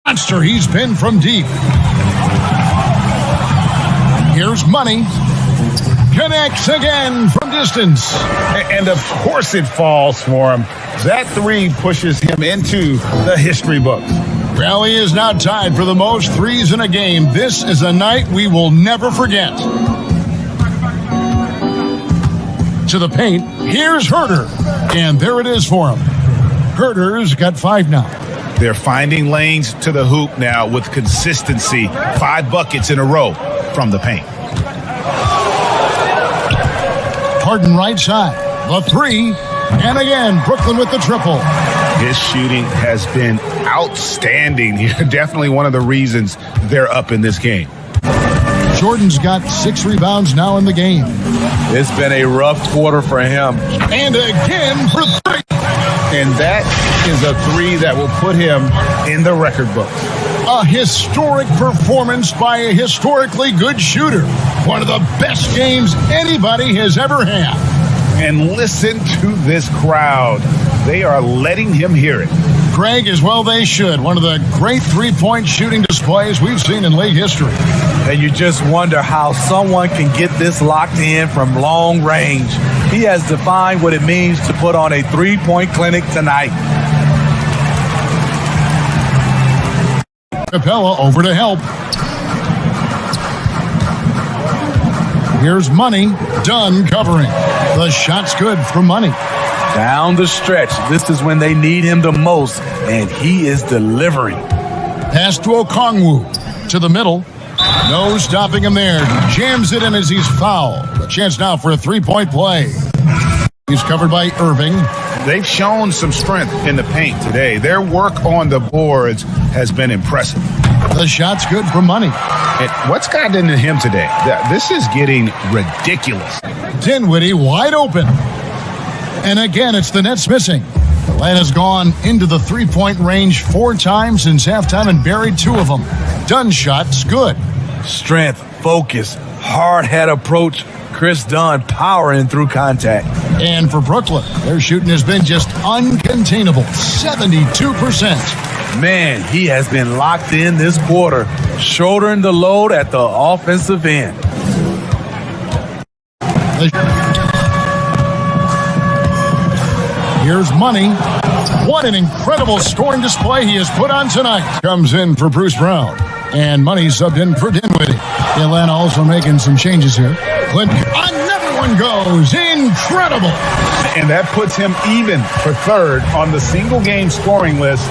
monster he's been from deep. Here's Money. Connects again from distance. And of course it falls for him. That three pushes him into the history books. Well, he is now tied for the most threes in a game. This is a night we will never forget. To the paint, here's Herter. And there it is for him. Herter's got 5 now. They're finding lanes to the hoop now with consistency. 5 buckets in a row from the paint. Harden right side. The 3. And again, Brooklyn with the triple. His shooting has been outstanding. Definitely one of the reasons they're up in this game. Jordan's got 6 rebounds now in the game. It's been a rough quarter for him. And again for 3. And that is a 3 that will put him in the record books. A historic performance by a historically good shooter. One of the best games anybody has ever had. And listen to this crowd. They are letting him hear it. Greg, as well they should. One of the great three-point shooting displays we've seen in league history. And you just wonder how someone can get this locked in from long range. He has defined what it means to put on a three-point clinic tonight. Capella over to help. Here's Money. Dunn covering. The shot's good for Money. Down the stretch, this is when they need him the most, and he is delivering. Pass to Okongwu. To the middle. No stopping him there. Jams it in as he's fouled. A chance now for a three-point play. He's covered by Irving. They've shown some strength in the paint today. Their work on the boards has been impressive. The shot's good for Money. And what's gotten into him today? This is getting ridiculous. Dinwiddie wide open. And again, it's the Nets missing. The lad has gone into the three-point range 4 times since halftime and buried 2 of them. Dunn's shot's good. Strength, focus, hard-head approach. Chris Dunn powering through contact. And for Brooklyn, their shooting has been just uncontainable. 72%. Man, he has been locked in this quarter, shouldering the load at the offensive end. Here's Money. What an incredible scoring display he has put on tonight. Comes in for Bruce Brown. And Money subbed in for Dinwiddie. Atlanta also making some changes here. Clinton, another one goes. Incredible. And that puts him even for 3rd on the single-game scoring list.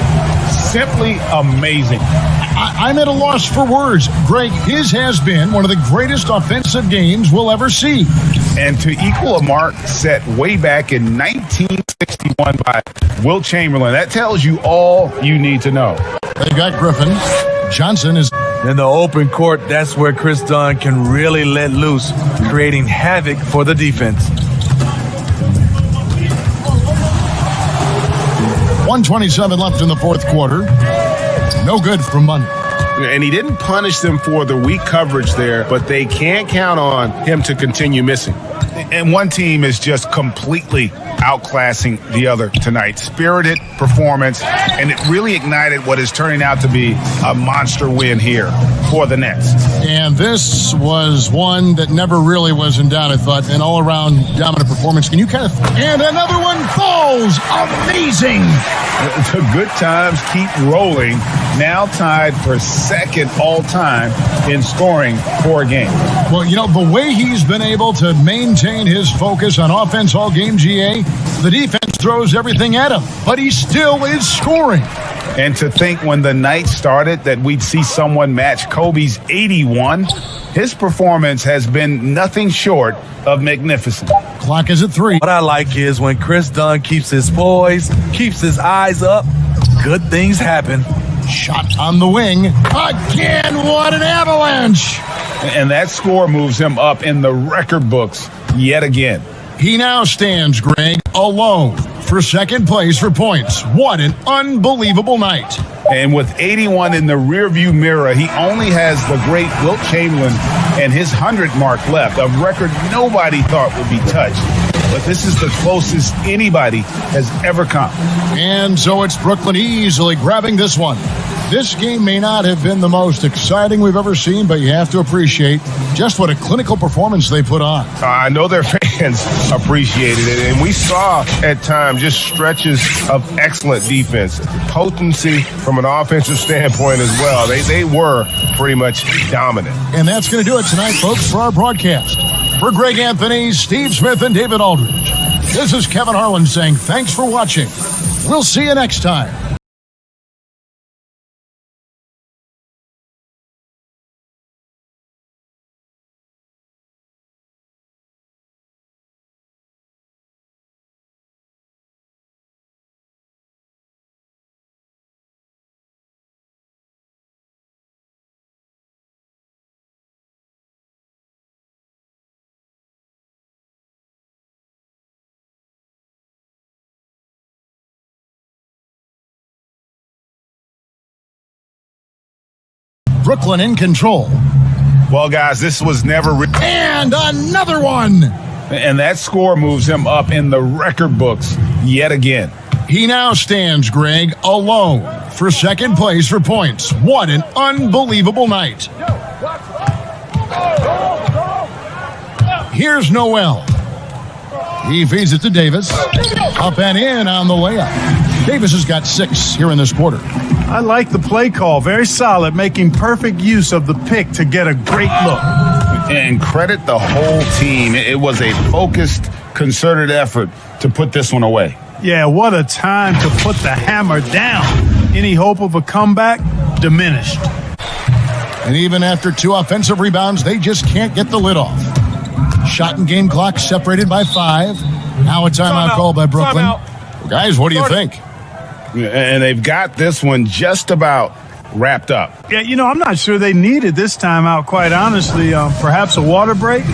Simply amazing. I'm at a loss for words. Greg, his has been one of the greatest offensive games we'll ever see. And to equal a mark set way back in 1961 by Wilt Chamberlain, that tells you all you need to know. They've got Griffin. Johnson is in the open court. That's where Chris Dunn can really let loose, creating havoc for the defense. 1:27 left in the 4th quarter. No good from Money. And he didn't punish them for the weak coverage there, but they can't count on him to continue missing. And one team is just completely outclassing the other tonight. Spirited performance, and it really ignited what is turning out to be a monster win here for the Nets. And this was one that never really was in doubt, I thought. An all-around dominant performance. Can you kind of... And another one falls! Amazing! The good times keep rolling. Now tied for 2nd all-time in scoring for a game. Well, you know, the way he's been able to maintain his focus on offense all game, GA, the defense throws everything at him, but he still is scoring. And to think when the night started that we'd see someone match Kobe's 81, his performance has been nothing short of magnificent. Clock is at 3. What I like is when Chris Dunn keeps his poise, keeps his eyes up, good things happen. Shot on the wing. Again, what an avalanche! And that score moves him up in the record books yet again. He now stands, Greg, alone for 2nd place for points. What an unbelievable night. And with 81 in the rearview mirror, he only has the great Wilt Chamberlain and his 100 mark left, a record nobody thought would be touched. But this is the closest anybody has ever come. And so it's Brooklyn easily grabbing this one. This game may not have been the most exciting we've ever seen, but you have to appreciate just what a clinical performance they put on. I know their fans appreciated it, and we saw at times just stretches of excellent defense, potency from an offensive standpoint as well. They were pretty much dominant. And that's going to do it tonight, folks, for our broadcast. For Greg Anthony, Steve Smith, and David Aldridge, this is Kevin Harlan saying thanks for watching. We'll see you next time. Brooklyn in control. Well, guys, this was never... And another one! And that score moves him up in the record books yet again. He now stands, Greg, alone for second place for points. What an unbelievable night. Here's Noel. He feeds it to Davis. Up and in on the layup. Davis has got 6 here in this quarter. I like the play call. Very solid, making perfect use of the pick to get a great look. And credit the whole team. It was a focused, concerted effort to put this one away. Yeah, what a time to put the hammer down. Any hope of a comeback? Diminished. And even after 2 offensive rebounds, they just can't get the lid off. Shot and game clock separated by 5. Now a timeout called by Brooklyn. Well, guys, what do you think? And they've got this one just about wrapped up. Yeah, I'm not sure they needed this timeout, quite honestly. Perhaps a water break?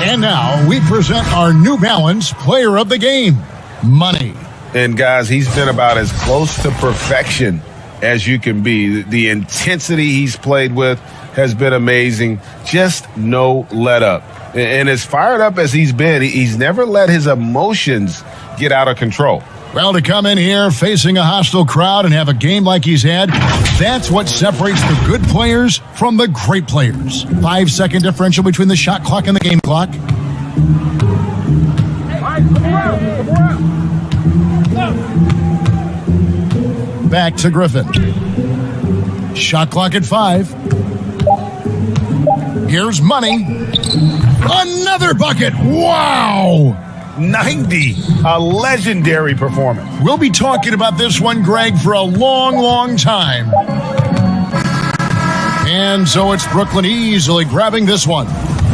And now we present our New Balance Player of the Game, Money. And guys, he's been about as close to perfection as you can be. The intensity he's played with has been amazing. Just no let up. And as fired up as he's been, he's never let his emotions get out of control. Well, to come in here facing a hostile crowd and have a game like he's had, that's what separates the good players from the great players. 5-second differential between the shot clock and the game clock. Back to Griffin. Shot clock at 5. Here's Money. Another bucket. Wow. 90. A legendary performance. We'll be talking about this one, Greg, for a long, long time. And so it's Brooklyn easily grabbing this one.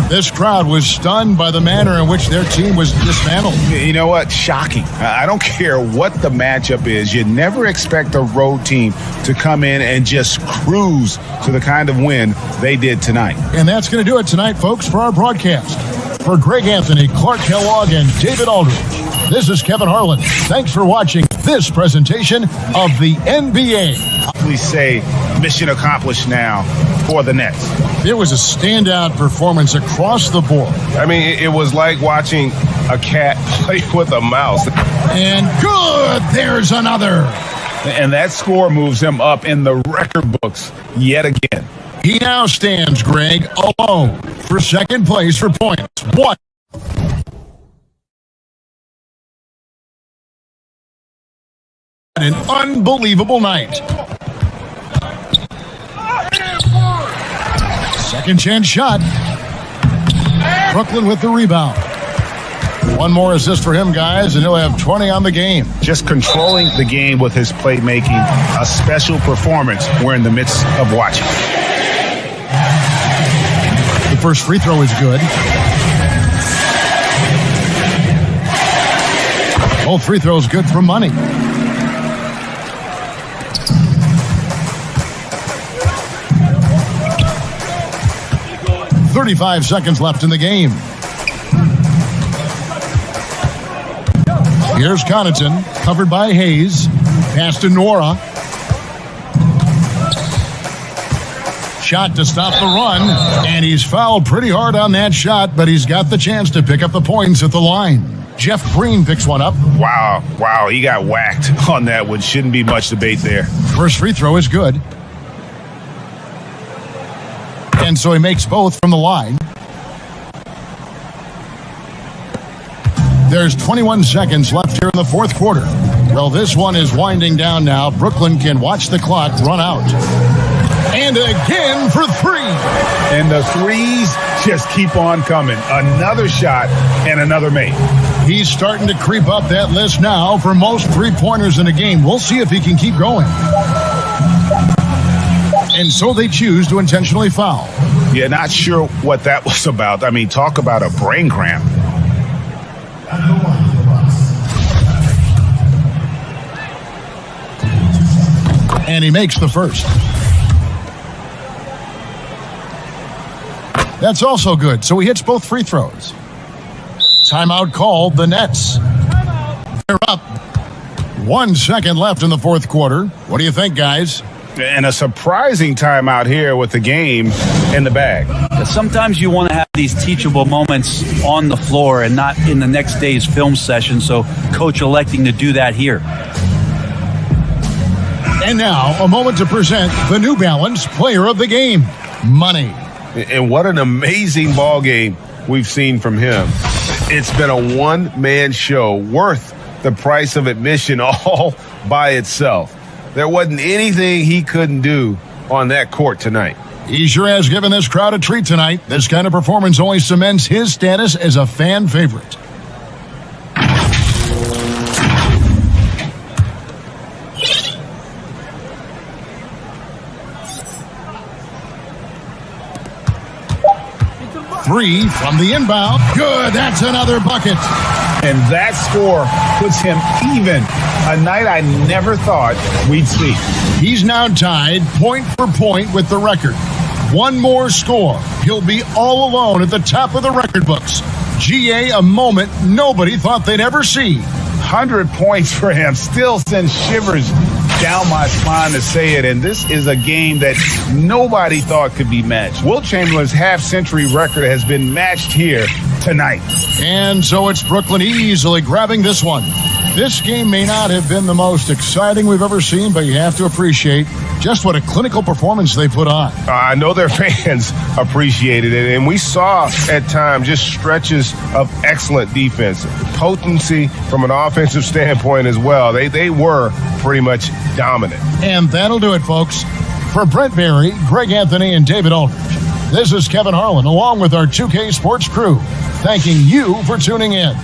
This crowd was stunned by the manner in which their team was dismantled. You know what? Shocking. I don't care what the matchup is. You never expect a road team to come in and just cruise to the kind of win they did tonight. And that's going to do it tonight, folks, for our broadcast. For Greg Anthony, Clark Kellogg, and David Aldridge, this is Kevin Harlan. Thanks for watching this presentation of the NBA. Please say mission accomplished now for the Nets. It was a standout performance across the board. I mean, it was like watching a cat play with a mouse. And good, there's another. And that score moves him up in the record books yet again. He now stands, Greg, alone for second place for points. What an unbelievable night. Second chance shot. Brooklyn with the rebound. One more assist for him, guys, and he'll have 20 on the game. Just controlling the game with his playmaking, a special performance we're in the midst of watching. The first free throw is good. Both free throws good for Money. .35 seconds left in the game. Here's Connaughton, covered by Hayes. Pass to Nora. Shot to stop the run, and he's fouled pretty hard on that shot, but he's got the chance to pick up the points at the line. Jeff Green picks one up. Wow, he got whacked on that one. Shouldn't be much debate there. First free throw is good. And so he makes both from the line. There's 21 seconds left here in the fourth quarter. Well, this one is winding down now. Brooklyn can watch the clock run out. And again for three. And the threes just keep on coming. Another shot and another make. He's starting to creep up that list now for most three-pointers in a game. We'll see if he can keep going. And so they choose to intentionally foul. Yeah, not sure what that was about. I mean, talk about a brain cramp. And he makes the first. That's also good. So he hits both free throws. Timeout called, the Nets. They're up. 1 second left in the fourth quarter. What do you think, guys? And a surprising timeout here with the game in the bag. Sometimes you want to have these teachable moments on the floor and not in the next day's film session, so coach electing to do that here. And now, a moment to present the New Balance Player of the Game, Money. And what an amazing ball game we've seen from him. It's been a one-man show worth the price of admission all by itself. There wasn't anything he couldn't do on that court tonight. He sure has given this crowd a treat tonight. This kind of performance only cements his status as a fan favorite. Three from the inbound. Good, that's another bucket. And that score puts him even. A night I never thought we'd see. He's now tied point for point with the record. One more score. He'll be all alone at the top of the record books. GA, a moment nobody thought they'd ever see. 100 points for him. Still sends shivers down my spine to say it. And this is a game that nobody thought could be matched. Wilt Chamberlain's half-century record has been matched here tonight. And so it's Brooklyn easily grabbing this one. This game may not have been the most exciting we've ever seen, but you have to appreciate just what a clinical performance they put on. I know their fans appreciated it, and we saw at times just stretches of excellent defense, potency from an offensive standpoint as well. They were pretty much dominant. And that'll do it, folks. For Brent Berry, Greg Anthony, and David Aldridge, this is Kevin Harlan, along with our 2K Sports crew, thanking you for tuning in.